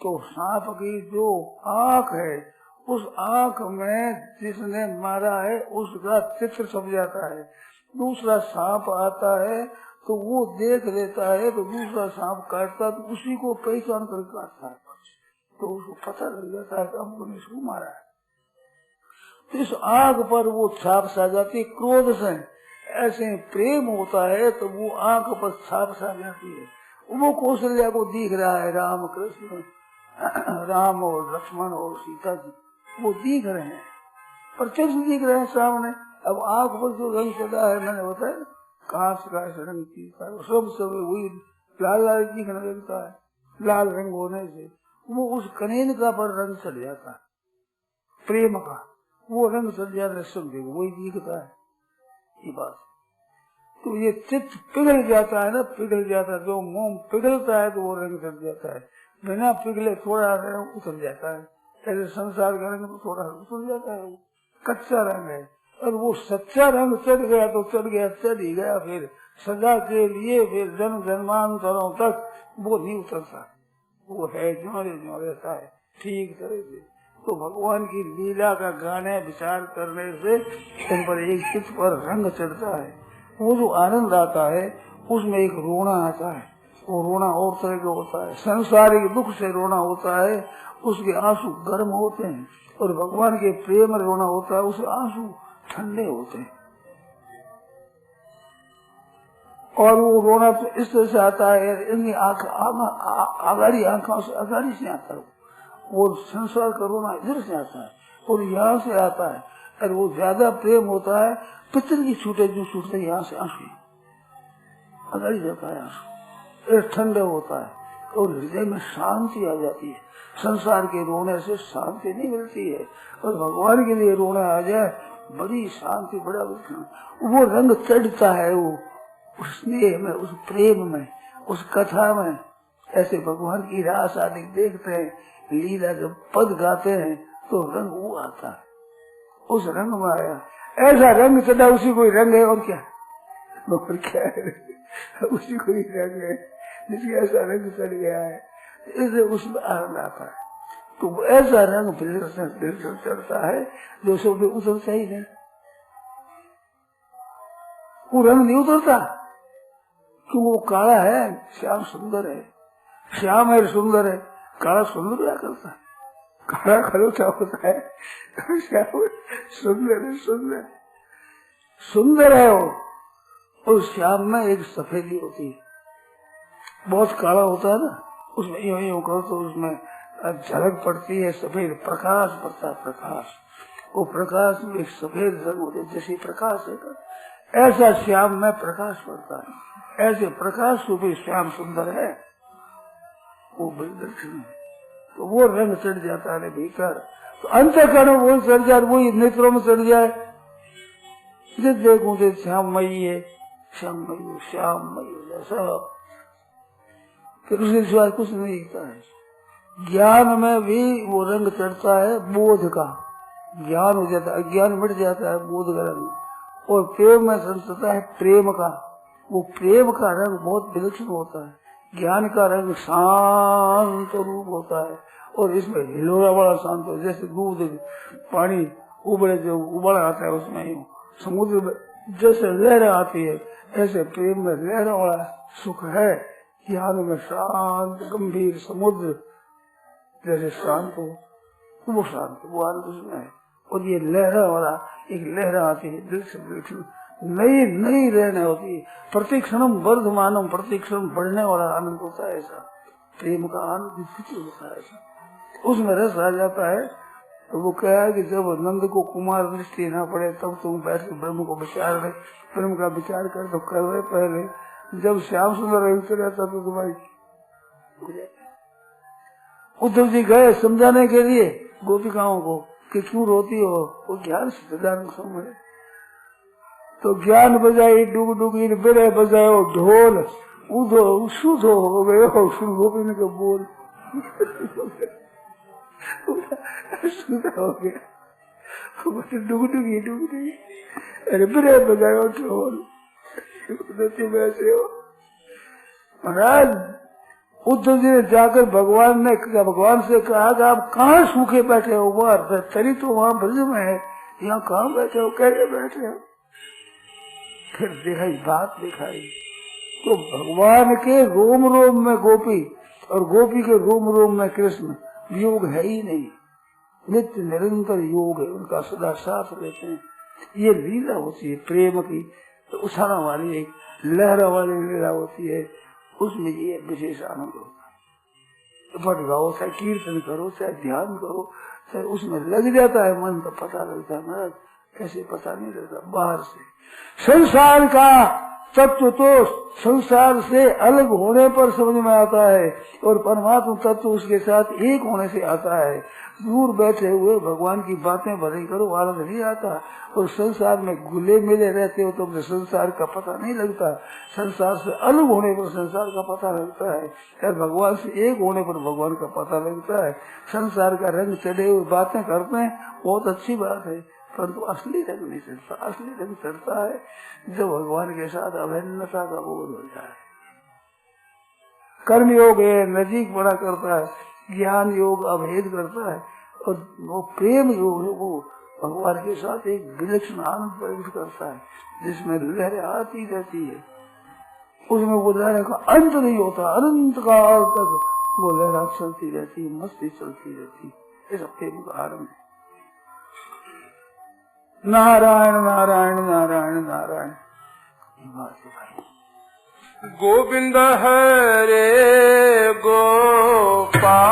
तो सांप की जो आँख है, उस आँख में जिसने मारा है उसका चित्र छप जाता है। दूसरा सांप आता है तो वो देख लेता है तो दूसरा सांप काटता तो उसी को पहचान कर काटता है, तो उसको पता लग जाता है कि हमको इसको मारा है। इस आँख पर वो छाप सा जाती है क्रोध से। ऐसे प्रेम होता है तो वो आँख पर छाप सा जाती है। वो कौशल्या को दिख रहा है, राम कृष्ण, राम और लक्ष्मण और सीता जी वो दिख रहे हैं, प्रत्यक्ष दिख रहे हैं सामने। अब आँख पर जो रंग चढ़ा है, मैंने बताया कांच का रंग चीजता है, सब वही लाल लाल दिखने लगता है। लाल रंग होने से वो उस कनेन का पर रंग चढ़ जाता है, प्रेम का वो रंग चढ़ जाता है, सब देखो वही दिखता है। ये बात तो ये चित्त पिघल जाता है ना, पिघल जाता है। जो मोम पिघलता है तो वो रंग चढ़ जाता है, बिना पिघले थोड़ा रंग उतर जाता है। ऐसे संसार का रंग तो थोड़ा उतर जाता है, वो कच्चा रंग है। और वो सच्चा रंग चढ़ गया तो चढ़ गया, चढ़ ही गया, फिर सदा के लिए, फिर जन्म जन्मांतरों तक वो नहीं उतरता, वो है जो रहता है ठीक तरह से। तो भगवान की लीला का गाने विचार करने से इन पर एक चित्त पर रंग चढ़ता है। वो जो आनंद आता है उसमें एक रोना आता है। वो रोना और तरह का होता है, संसारिक दुख से रोना होता है, उसके आंसू गर्म होते हैं। और भगवान के प्रेम रोना होता है, उसके आंसू ठंडे होते हैं। और वो रोना तो इस तरह से आता है, इनकी आगाड़ी आंखों से आगाड़ी से आता है। वो संसार का रोना इधर से आता है और यहाँ से आता है। और वो ज्यादा प्रेम होता है, पितर की छूटे जो छूटते यहाँ से आंसू, अगड़ जाता है आंसू, ठंडा होता है और हृदय में शांति आ जाती है। संसार के रोने से शांति नहीं मिलती है, और भगवान के लिए रोना आ जाए बड़ी शांति, बड़ा वो रंग चढ़ता है, वो उस स्नेह में, उस प्रेम में, उस कथा में। ऐसे भगवान की रास आदि देखते हैं, लीला जब पद गाते हैं तो रंग वो आता है, उस रंग में आया। ऐसा रंग चढ़ा, उसी कोई रंग है, और क्या है उसी कोई रंग है जिसके ऐसा रंग चढ़ गया है, इसे उसमें आनंद आता है। तो ऐसा रंग दिल से चढ़ता है जो सब उतरता ही नहीं, वो रंग नहीं उतरता क्यों? वो काला है, श्याम सुंदर है, श्याम है सुंदर है, काला सुंदर क्या करता है? काला खरोटा होता है, श्याम सुंदर है, सुंदर सुंदर है वो। उस श्याम में एक सफेदी होती है, बहुत काला होता है ना, उसमें यूं यूं करो तो उसमें झलक पड़ती है, सफेद प्रकाश पड़ता है, प्रकाश, वो प्रकाश में एक सफेद रंग होते है, जैसे प्रकाश है, ऐसा श्याम में प्रकाश पड़ता है। ऐसे प्रकाश रूपी श्याम सुंदर है, वो दर्शन है, तो वो रंग चढ़ जाता है भीतर। तो अंतःकरण वो चढ़ जाए, वो नेत्रों में चढ़ जाए, जिस देखूं तो श्याममयी है, श्याममयी, श्याममयी जैसा, फिर उसके सिवाय कुछ नहीं दिखता है। ज्ञान में भी वो रंग चढ़ता है, बोध का ज्ञान हो जाता है, अज्ञान मिट जाता है, बोध का रंग। और प्रेम में चढ़ता है प्रेम का, वो प्रेम का रंग बहुत विलक्षण होता है। ज्ञान का रंग शांत रूप होता है, और इसमें हिलोरा बड़ा शांत हो, जैसे दूध पानी उबले, जो उबल आता है उसमें समुद्र में जैसे लहर आती है, ऐसे प्रेम में लहर वाला सुख है। ज्ञान में शांत गंभीर समुद्र जैसे शांत हो, वो शांत, वो आनंद उसमें है। और ये लहरा वाला एक लहरा आती है दिल से, नई नई रहने होती है, प्रतिक्षणम वर्धमानम, प्रतिक्षण बढ़ने वाला आनंद होता है। ऐसा प्रेम का आनंद होता है, ऐसा उसमें रस आ जाता है। तो वो कहा कि जब नंद को कुमार दृष्टि न पड़े तब तुम बैठ के ब्रह्म को विचार रहे, ब्रह्म का विचार कर तो कर रहे। पहले जब श्याम सुंदर रहता तो तुम्हारी उद्धव जी गए समझाने के लिए गोपिकाओं को कि क्यों रोती हो, वो ज्ञान सिद्धांत समझे। तो ज्ञान बजाई डुग डुगी बेरे बजायो ढोल, उधो शुद्ध हो गए हो, सुन गोपी ने बोल शुद्ध हो गया, डुग डुगी डुग डुगी, अरे बेरे बजायो ढोल, वैसे हो। महाराज उद्धव जी ने जाकर भगवान से कहा कि आप कहाँ सूखे बैठे हो, बाहर तरी तो वहाँ ब्रज में है, यहाँ कहाँ बैठे हो, कैसे बैठे हो? फिर दिखाई बात दिखाई तो भगवान के रोम रोम में गोपी और गोपी के रोम रोम में कृष्ण, योग है ही नहीं, नित्य निरंतर योग है उनका, सदा साथ रहते हैं। ये लीला होती है प्रेम की, तो उछाना वाली एक लहरा वाली लीला होती है, उसमें ये विशेष आनंद होता है। तो पट गाओ, चाहे कीर्तन करो, चाहे ध्यान करो, चाहे उसमें लग जाता है मन, तो पता लगता है। महाराज कैसे पता नहीं लगता, बाहर से संसार का तत्व तो संसार से अलग होने पर समझ में आता है, और परमात्मा तत्व उसके साथ एक होने से आता है। दूर बैठे हुए भगवान की बातें भरी करो, आनंद नहीं आता, और संसार में घुले मिले रहते हो तो अपने संसार का पता नहीं लगता। संसार से अलग होने पर संसार का पता लगता है, और भगवान से एक होने पर भगवान का पता लगता है। संसार का रंग चढ़े हुए बातें करते हैं, बहुत अच्छी बात है, परंतु असली रंग नहीं चढ़ता। असली रंग चढ़ता है जब भगवान के साथ अभिन्नता का बोध हो जाए। कर्म योग है नजीक बड़ा करता है, ज्ञान योग अभेद करता है, और वो प्रेम योग है वो भगवान के साथ एक विलक्षण आनंद प्रकट करता है, जिसमें लहरें आती रहती है। उसमें वो लहर का अंत नहीं होता, अनंत काल तक वो लहरा चलती रहती है, मस्ती चलती रहती है। ये प्रेम का आरंभ है। नारायण नारायण नारायण नारायण। गोविंद हरे गोपाल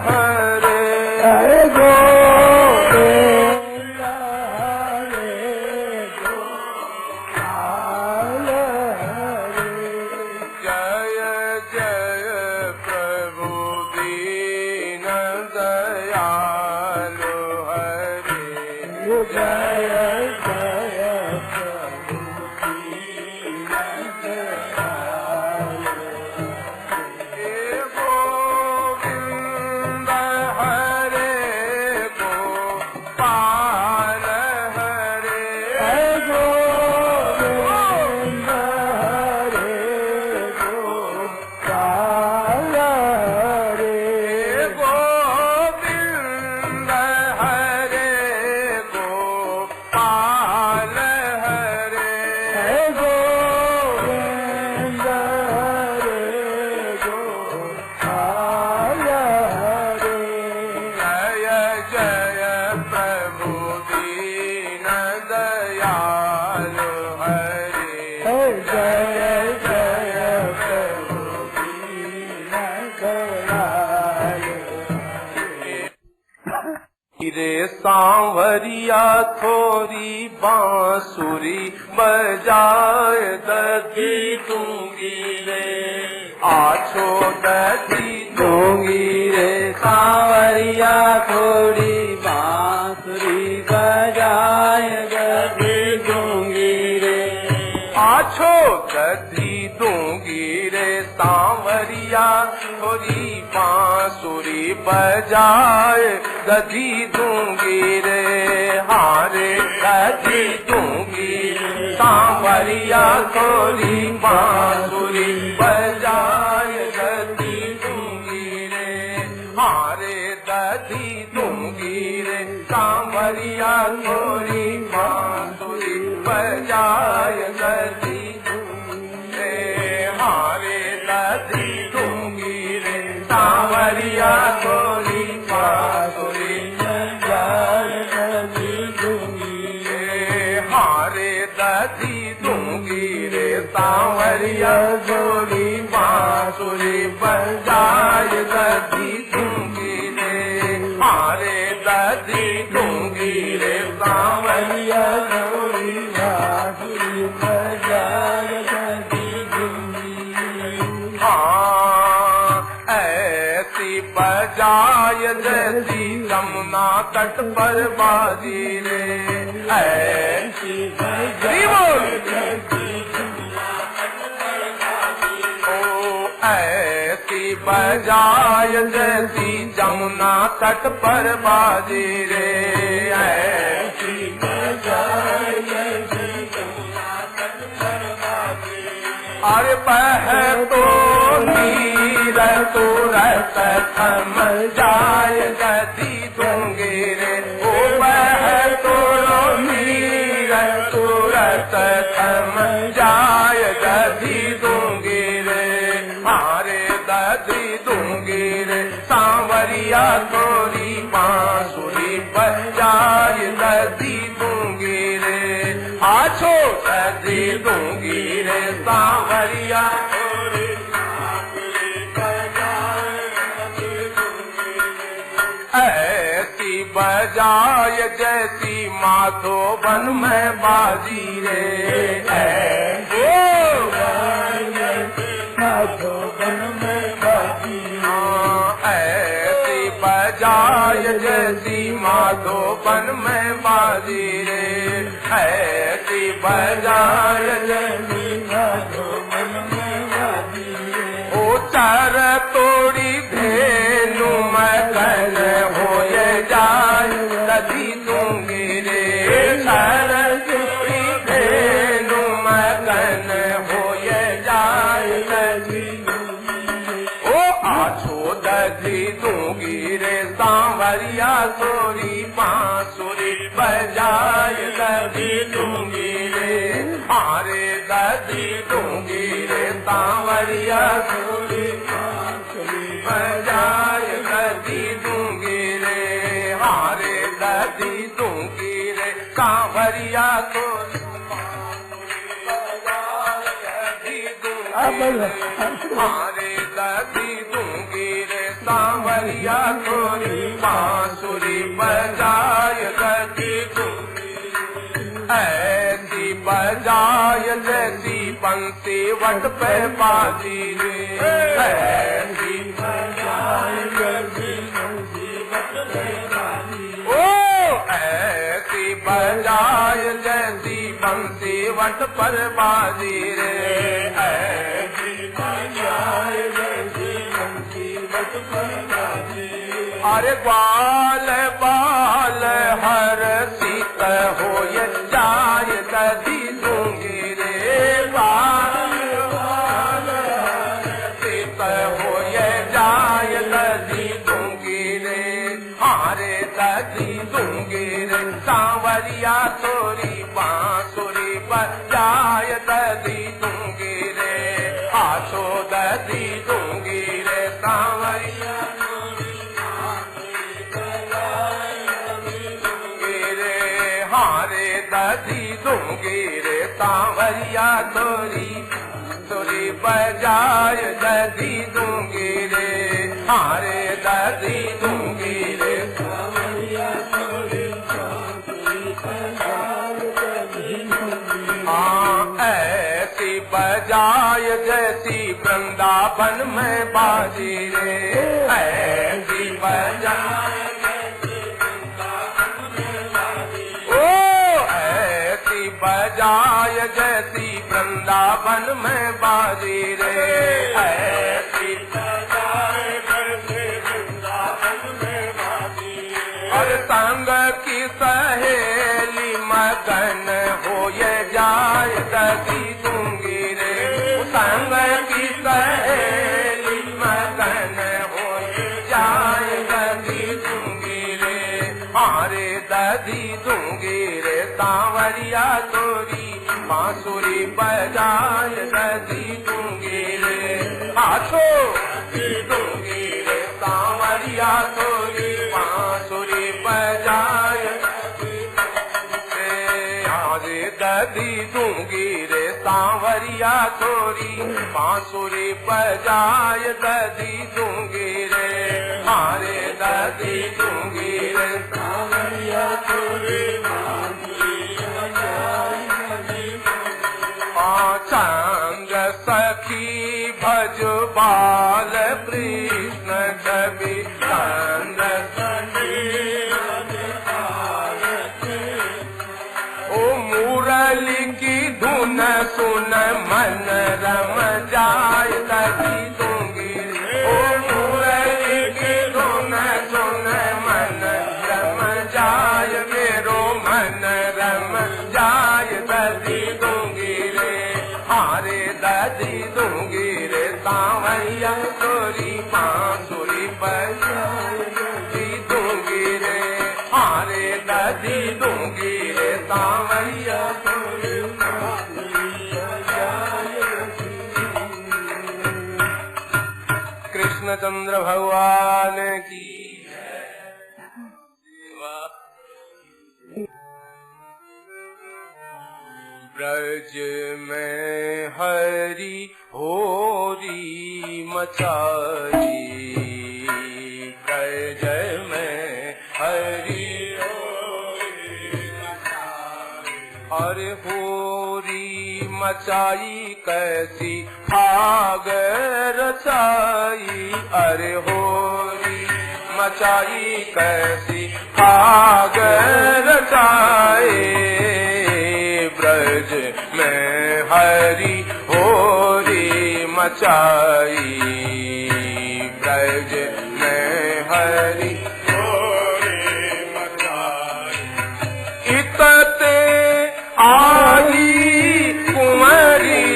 हरे हरे गोविंद हरे गोपाल रे सांवरिया थोरी बांसुरी बजाए दधी दूंगी रे आछो दधी दूंगी रे सांवरिया थोड़ी बांसुरी बजाए दधी दूंगी रे आछो दधी दूंगी रे सांवरिया थोड़ी बांसुरी बजाए दधी दूंगी रे हारे दधी दूंगी सांवरिया थोड़ी बांसुरी बजाए दधी दूंगी रे हारे दधी दूंगी रे सांवरिया थोड़ी बांसुरी बजाए दधी दूंगी रे हारे दधी दूंगी रे सांवरिया थोड़ी बांसुरी बजाए दधी दूंगी रे हारे दधी दूंगी रे सांवरिया थोड़ी बांसुरी बजाए दधी दूंगी रे हारे दधी दूंगी रे सांवरिया थोड़ी बांसुरी बजाए दधी दूंगी हाँ ऐसी बजाय जैसी यमुना तट पर बाजी रे ऐसी ऐसी बजाय जैसी यमुना तट पर बाजी रे ऐसी बजाय जैसी यमुना तट पर बाजी अरे बह तो नीर तुरत थम जाय दधी दूंगी रे ओ बह तो नीर तुरत थम जाय दधी दूंगी रे हारे दधी दूंगी रे सांवरिया थोड़ी बांसुरी बजाय दधी दूंगी रे आछो दधी दूंगी रे सांवरिया थोड़ी बांसुरी बजाय दधी दूंगी ऐसी बजाय जैसी माधोबन में बाजी रे माधोबन में बाजी ऐसी बजाय जैसी माधोबन में बाजी रे ऐसी बजाय जैसी माधोबन में बाजी रे ओ चार तोड़ी धेनु मैं कल हो जाय दधी दूंगी रे चार तोड़ी धेनु मैं कल हो जाय दधी ओ आछो दधी दूंगी रे सांवरिया थोड़ी बांसुरी बजाय दधी दूंगी रे हारे दधी दूंगी रे सांवरिया थोड़ी बांसुरी बजाय दधी दूंगी रे हारे दधी दूंगी रे सांवरिया थोड़ी बांसुरी बजाय दधी दूंगी रे हारे दधी दूंगी रे सांवरिया थोड़ी बांसुरी बजाय दधी दूंगी ऐसी बजाय जैसी बंसी वट पे बाजी रे ऐसी बजाय जैसी बंसी वट पे बाजी ओ ऐसी बजाय जैसी बंसी वट पर बाजी रे ऐसी बजाय जैसी बंसी वट पर बाजी अरे बाल बाल हर सीत हो जाय दधी दूंगी रे बाल बाल हर सीत हो जाय दधी दूंगी रे हारे दधी दूंगी रे सांवरिया थोड़ी बांसुरी बजाय दधी दूंगी रे आछो दधी दूंगी रे सांवरिया हारे दधी दूंगी रे सांवरिया थोड़ी बांसुरी बजाय दधी दूंगी रे, हारे दधी दूंगी रे। हाँ ऐसी बजाय जैसी वृंदावन में बाजी रे, ऐसी बजाय बजाय जैसी वृंदावन में बाजी रे, ऐसी बजाय जैसी वृंदावन में बाजी रे। और संग की सहेली मगन हो ये जाय दधी दूंगी रे, संग की सहेली मगन हो ये जाय दधी दूंगी रे, हारे दधी दूंगी रे। सांवरिया तोरी बांसुरी बजाय दधी दूंगी रे, हाथों दूंगी रे। सांवरिया तोरी बांसुरी बजाय हारे दधी दूंगी रे, सांवरिया तोरी बांसुरी बजाय दधी दूंगी रे, हारे दधी दूंगी रे। सांवरिया तोरी चंद सखी भज बाल कृष्ण कवि, चंद ओ मुरली की धुन सुन मन रम जाय दधी दूंगी, ओ मुरली की धुन सुन मन रम जाय, मेरो मन रम जाय दधी दूंगी रे, हारे दधी दूंगी रे। सांवरिया तोरी बांसुरी बजाय दधी दूंगी रे, हारे दधी दूंगी रे। सांवरिया तोरी बांसुरी बजाय कृष्णचंद्र भगवान की ब्रज में हरि होरी मचाई, ब्रज में हरि होरी मचाई, अरे होरी मचाई कैसी फाग रचाई, अरे होरी मचाई कैसी फाग रचाई, ब्रज में हरि होरी मचाई, ब्रज में हरि होरी मचाई। इतते आई कुंवरी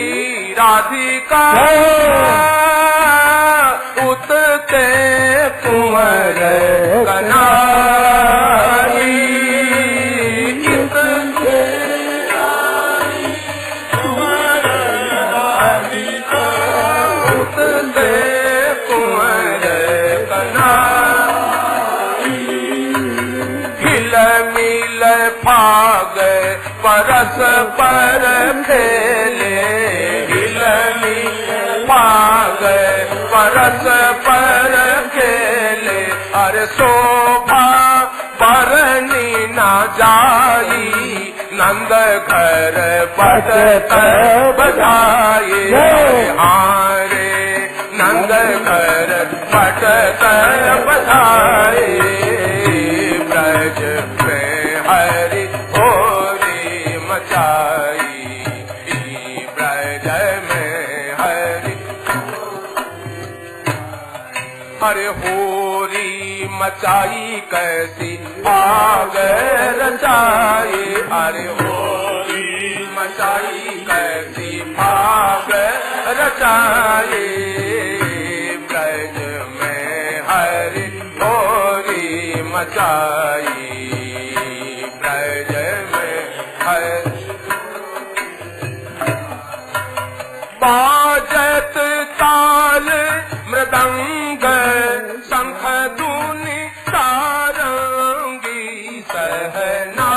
राधिका, उतते कुंवर कनाई, फाग परस पर खेले, हिलनी फाग परस पर खेले, अरे शोभा बरनी न जाई, नंद घर बटत बधाई, हारे नंद घर बटत बधाई, ब्रज में हरि होरी मचाई, ब्रज में हरि हरि होरी मचाई कैसी आग रचाई, अरे होरी मचाई कैसी आग रचाई, ब्रज में हरि होरी मचाई, ब्रज में हरि। बाजत ताल मृदंग शंख धूनि सारंगी सहनाई,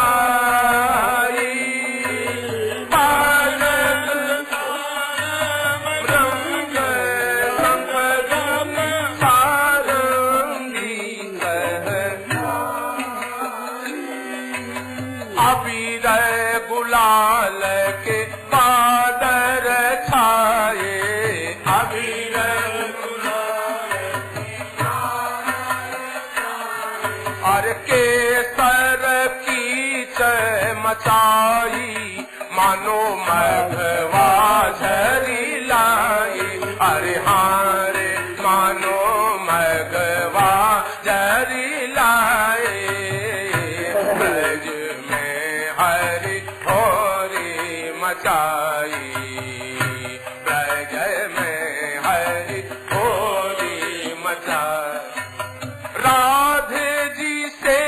बाजत ताल मचाई मानो मघवा झरी लाई। अरे हाँ रे मानो मघवा झरी लाए। ब्रज में हरि होरी मचाई, ब्रज में हरि होरी मचाई। राधे जी से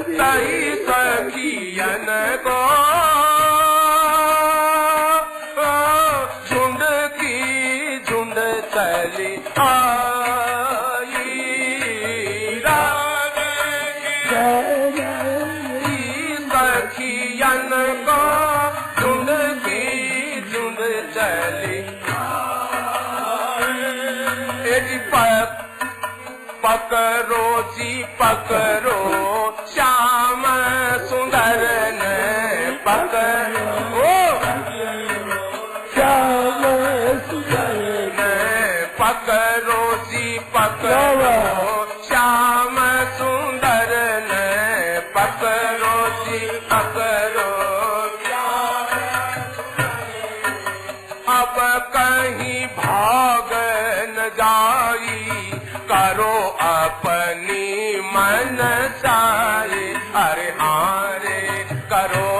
तई सखियन को झुंड की झुंड चली आई। राधे की सखियन को झुंड की झुंड चली आई। पकड़ो जी पकड़ो श्याम सुंदर ने पकड़ो, श्याम सुंदर ने पकड़ो जी पकड़ो श्याम सुंदर ने पकड़ो जी पकड़ो। अब कहीं भाग न जाई करो अपनी मन चाहे। अरे हाँ रे करो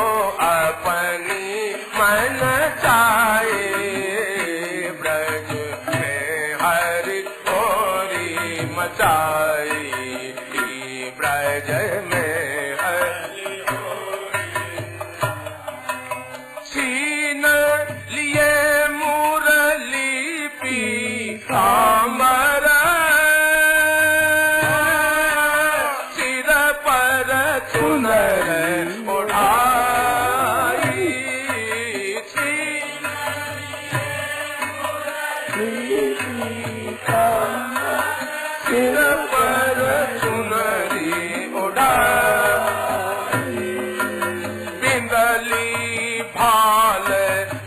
अपनी मन चाहे। ब्रज में हरि होरी मचाई, ब्रज में हरि छीन लिए मुरली पी कामर चुनर उठाई। सिर पर चुनरी उड़ाई। बिंदली भाल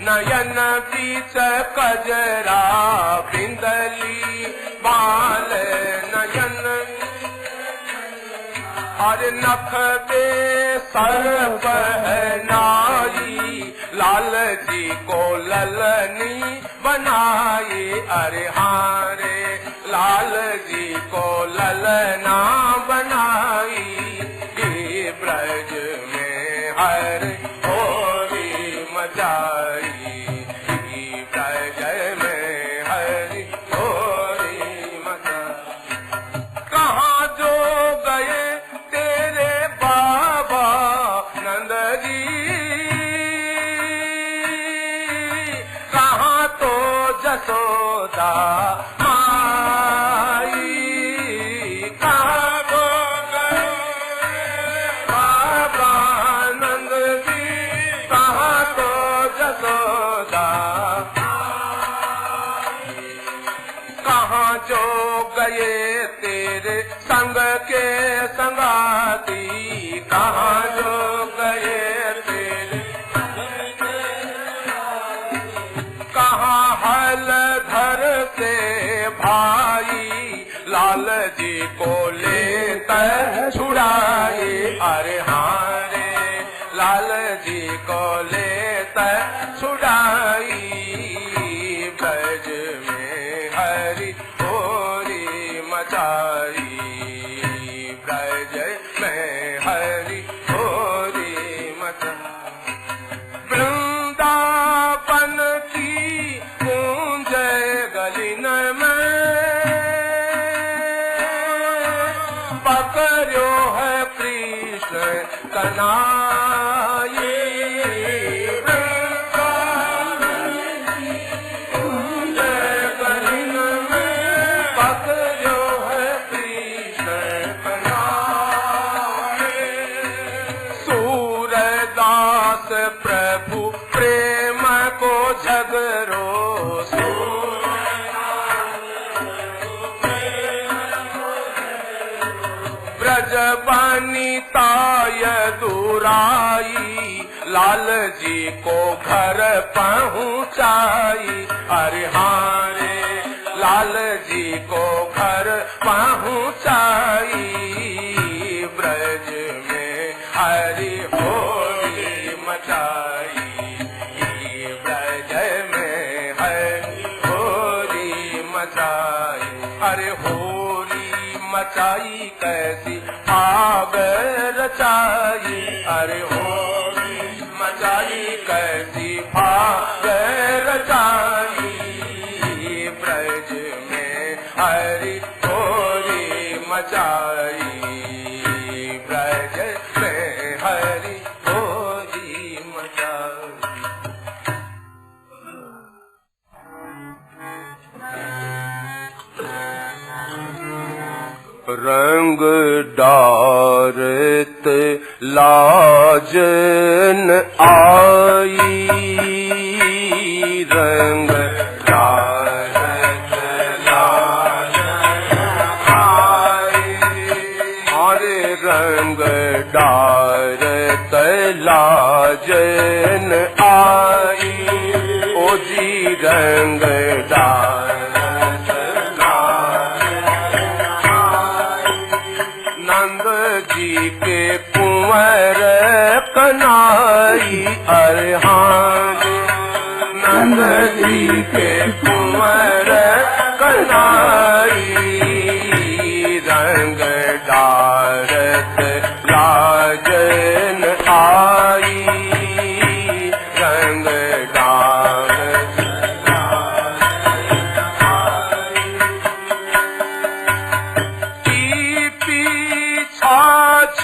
नयन बीच कजरा, बिंदली भाल नयन और नख दे सर पहनाई। लाल जी को ललनी बनाई। अरे हाँ रे लाल जी को ललना बनाई। ब्रज में हरि होरी मचाई, ब्रज में हरि होरी मचाई। कहाँ जो गए तेरे बाबा नंद जी, कहाँ तो जसोदा माई। कहाँ तो गए बाबा नंद जी, कहाँ तो जसोदा। कहाँ जो गए तेरे संग के संगाती, कहाँ जो गए तेरे कहाँ हल धर से भाई। लाल जी को लेता छुड़ाए। अरे हाँ रे लाल जी को लेता छुड़ाई। ब्रज में हरि होरी मचाई, ब्रज में हरि होरी मचाई। वृंदावन की गूंज गलिन में पकड़ो है कृष्ण कन्हैया। प्रभु प्रेम को झगरो ब्रज बनिताय दुराई। लाल जी को घर पहुँचाई। अरे हाँ रे लाल जी को घर पहुँचाई। ब्रज में हरि होरी होली मचाई, अरे होली मचाई कैसी आग रचाई, अरे होली मचाई कैसी आग रचाई, ब्रज में हरि होली मचाई, ब्रज में हरि होली मचाई। रंग डारत लाजन आई, रंग डारत लाजन आई, अरे रंग डारत लाजन आई, ओ जी रंग डारत नंद जी के कुंवर कनाई, अरे हाँ नंद जी के कुंवर कनाई, रंग डारत लाजन आई, रंग डारत छाछ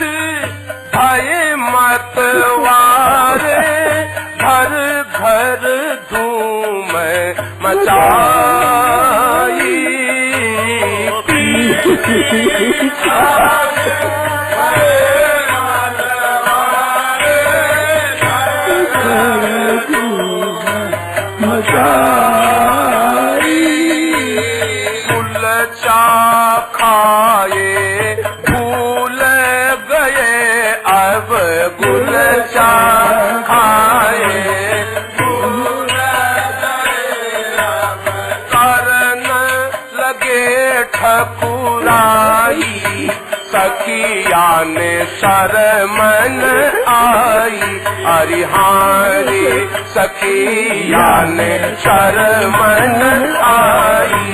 भय मतवारे, घर घर धूम मचाई, छाछ भय मतवारे, घर धूम मचाई, फूल चा खाए अब गुल चा खाए, करन लगे ठकुराई, सखिया ने शरमन आई, अरे हारी सखिया ने शरमन आई,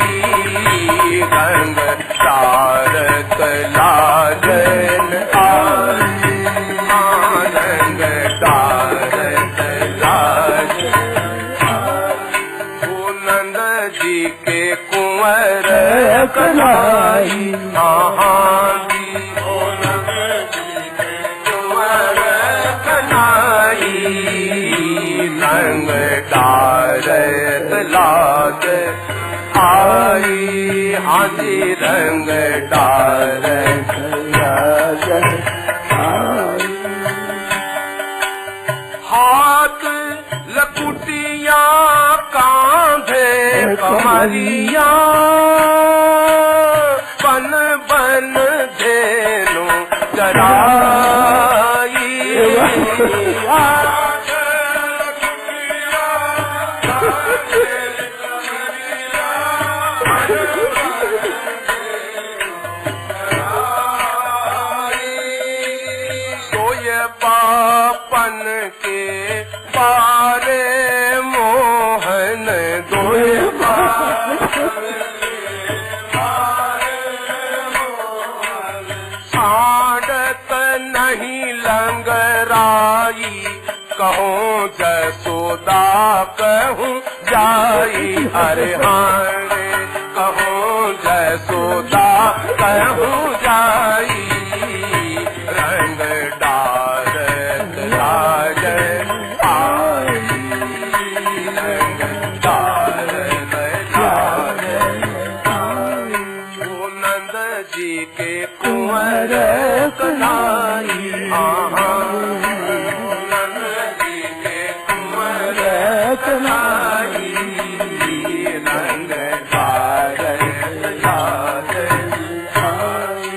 रंग डारत लाजन आई, रंग डारत लाजन आई, नंद जी के कुंवर कनाई, हाँ जी ओ नंद जी के कुंवर कनाई, रंग डारत लाजन आई, हाँ जी रंग डारत लाजन आई, हाथ लकुटिया कांधे कमरिया, बन बन धेनु चराई, पापन के पारे मोहन दोए साड़त नहीं लंगराई, कहूँ जसोदा कहूँ जाई, अरे हारे कहूँ जसोदा कहूँ जाई, रंग डारत लाजन आई, रंग डारत लाजन आई, ओ नंद जी के कुंवर कनाई, नंद जी के कुंवर कनाई, रंग डारत लाजन आई,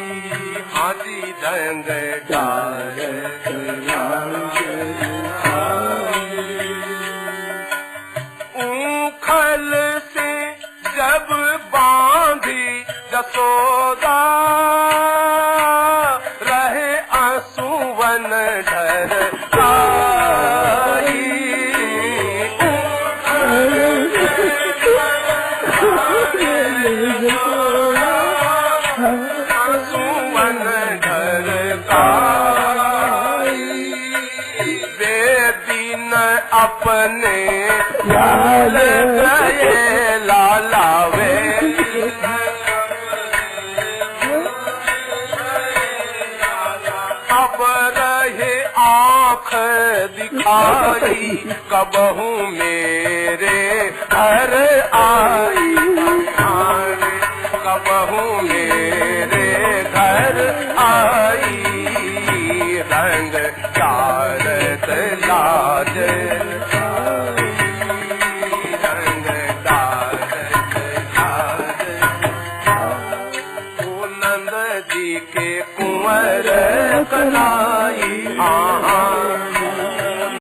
हाथी रंग डारत लाजन आई, ऊखल से जब बांधी जसोदा, रहे आंसुवन ढर आई, ये लाला वे अब रहे आँख दिखाई कबहू मेरे घर आई कबहू मेरे घर आई रंग डालत लाज रंग डालत लाज ओ नंद जी के कुंवर कलाई